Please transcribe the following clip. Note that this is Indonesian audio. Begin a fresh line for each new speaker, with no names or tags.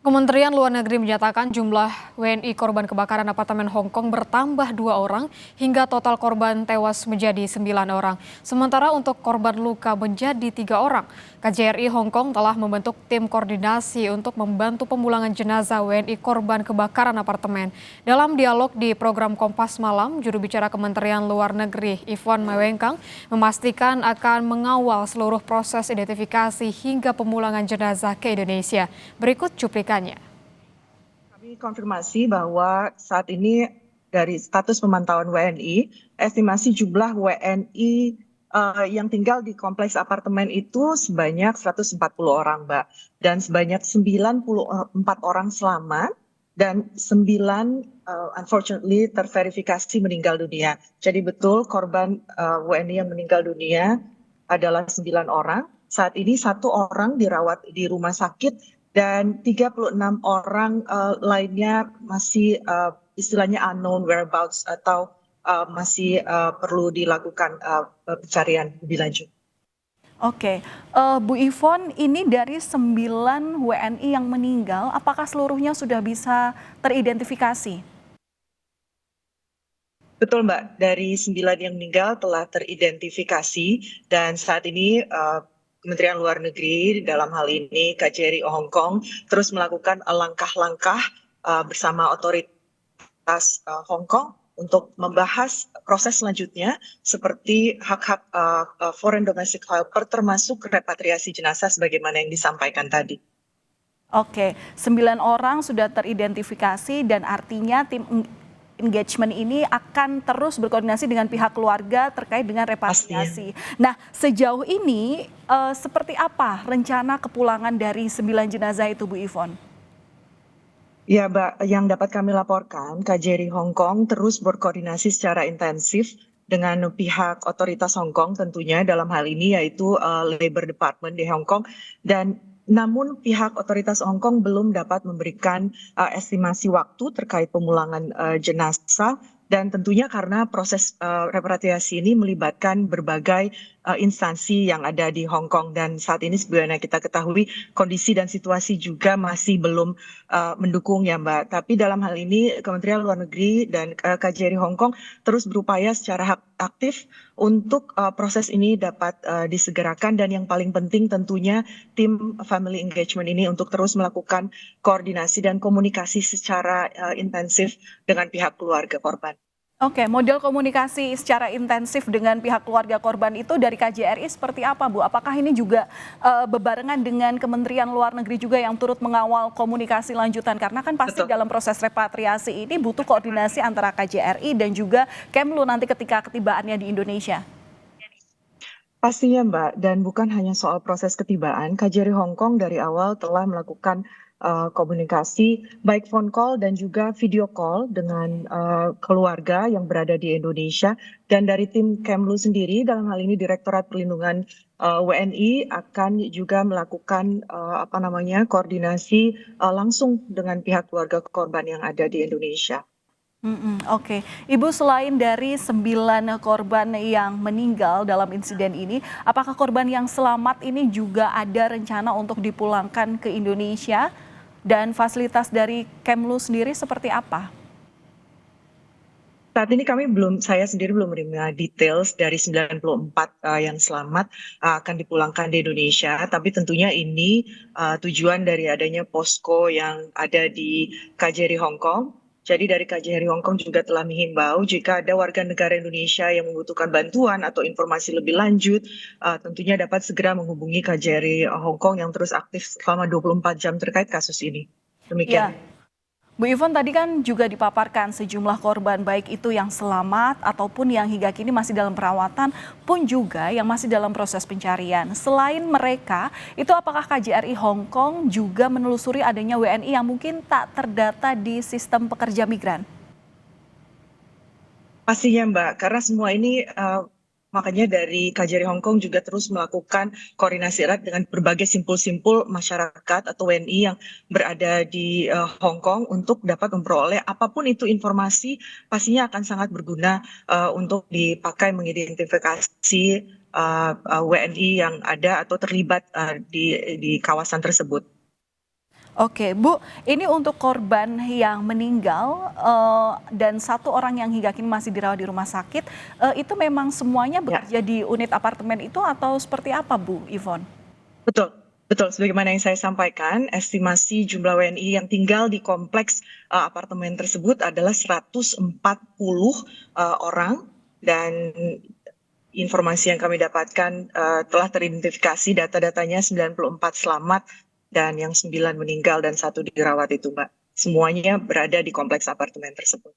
Kementerian Luar Negeri menyatakan jumlah WNI korban kebakaran apartemen Hong Kong bertambah 2 orang hingga total korban tewas menjadi 9 orang. Sementara untuk korban luka menjadi 3 orang. KJRI Hong Kong telah membentuk tim koordinasi untuk membantu pemulangan jenazah WNI korban kebakaran apartemen. Dalam dialog di program Kompas Malam, juru bicara Kementerian Luar Negeri Yvonne Mewengkang memastikan akan mengawal seluruh proses identifikasi hingga pemulangan jenazah ke Indonesia. Berikut cuplikannya.
Kami konfirmasi bahwa saat ini dari status pemantauan WNI, estimasi jumlah WNI yang tinggal di kompleks apartemen itu sebanyak 140 orang, Mbak. Dan sebanyak 94 orang selamat dan 9 unfortunately terverifikasi meninggal dunia. Jadi betul korban WNI yang meninggal dunia adalah 9 orang. Saat ini 1 orang dirawat di rumah sakit dan 36 orang lainnya masih istilahnya unknown whereabouts atau masih perlu dilakukan pencarian lebih lanjut.
Oke, Bu Yvonne, ini dari 9 WNI yang meninggal, apakah seluruhnya sudah bisa teridentifikasi?
Betul, Mbak. Dari 9 yang meninggal telah teridentifikasi dan saat ini Kementerian Luar Negeri dalam hal ini KJRI Hong Kong terus melakukan langkah-langkah bersama otoritas Hong Kong untuk membahas proses selanjutnya seperti hak-hak foreign domestic helper termasuk repatriasi jenazah sebagaimana yang disampaikan tadi.
Oke, 9 orang sudah teridentifikasi dan artinya tim engagement ini akan terus berkoordinasi dengan pihak keluarga terkait dengan repatriasi. Nah, sejauh ini seperti apa rencana kepulangan dari 9 jenazah itu, Bu Yvonne?
Ya, Mbak, yang dapat kami laporkan, KJRI Hong Kong terus berkoordinasi secara intensif dengan pihak otoritas Hong Kong tentunya dalam hal ini yaitu Labor Department di Hong Kong dan namun pihak otoritas Hong Kong belum dapat memberikan estimasi waktu terkait pemulangan jenazah dan tentunya karena proses repatriasi ini melibatkan berbagai instansi yang ada di Hong Kong dan saat ini sebenarnya kita ketahui kondisi dan situasi juga masih belum mendukung ya Mbak. Tapi dalam hal ini Kementerian Luar Negeri dan KJRI Hong Kong terus berupaya secara aktif untuk proses ini dapat disegerakan dan yang paling penting tentunya tim family engagement ini untuk terus melakukan koordinasi dan komunikasi secara intensif dengan pihak keluarga korban.
Oke, model komunikasi secara intensif dengan pihak keluarga korban itu dari KJRI seperti apa, Bu? Apakah ini juga bebarengan dengan Kementerian Luar Negeri juga yang turut mengawal komunikasi lanjutan? Karena kan pasti dalam proses repatriasi ini butuh koordinasi antara KJRI dan juga Kemlu nanti ketika ketibaannya di Indonesia.
Pastinya Mbak, dan bukan hanya soal proses ketibaan, KJRI Hong Kong dari awal telah melakukan komunikasi baik phone call dan juga video call dengan keluarga yang berada di Indonesia dan dari tim Kemlu sendiri dalam hal ini Direktorat Perlindungan WNI akan juga melakukan koordinasi langsung dengan pihak keluarga korban yang ada di Indonesia.
Oke, Ibu, selain dari 9 korban yang meninggal dalam insiden ini, apakah korban yang selamat ini juga ada rencana untuk dipulangkan ke Indonesia? Dan fasilitas dari Kemlu sendiri seperti apa?
Saat ini saya sendiri belum menerima details dari 94 yang selamat akan dipulangkan di Indonesia, tapi tentunya ini tujuan dari adanya posko yang ada di KJRI Hong Kong. Jadi dari KJRI Hong Kong juga telah menghimbau jika ada warga negara Indonesia yang membutuhkan bantuan atau informasi lebih lanjut, tentunya dapat segera menghubungi KJRI Hong Kong yang terus aktif selama 24 jam terkait kasus ini. Demikian.
Ya, Bu Yvonne, tadi kan juga dipaparkan sejumlah korban baik itu yang selamat ataupun yang hingga kini masih dalam perawatan pun juga yang masih dalam proses pencarian. Selain mereka, itu apakah KJRI Hong Kong juga menelusuri adanya WNI yang mungkin tak terdata di sistem pekerja migran?
Pastinya Mbak, karena semua ini makanya dari KJRI Hong Kong juga terus melakukan koordinasi erat dengan berbagai simpul-simpul masyarakat atau WNI yang berada di Hong Kong untuk dapat memperoleh apapun itu informasi pastinya akan sangat berguna untuk dipakai mengidentifikasi WNI yang ada atau terlibat di kawasan tersebut.
Oke, Bu, ini untuk korban yang meninggal dan 1 orang yang hingga kini masih dirawat di rumah sakit, itu memang semuanya
Ya,
bekerja di unit apartemen itu atau seperti apa, Bu Yvonne?
betul. Betul, sebagaimana yang saya sampaikan, estimasi jumlah WNI yang tinggal di kompleks apartemen tersebut adalah 140 orang dan informasi yang kami dapatkan telah teridentifikasi data-datanya 94 selamat dan yang 9 meninggal dan 1 dirawat itu, Mbak. Semuanya berada di kompleks apartemen tersebut.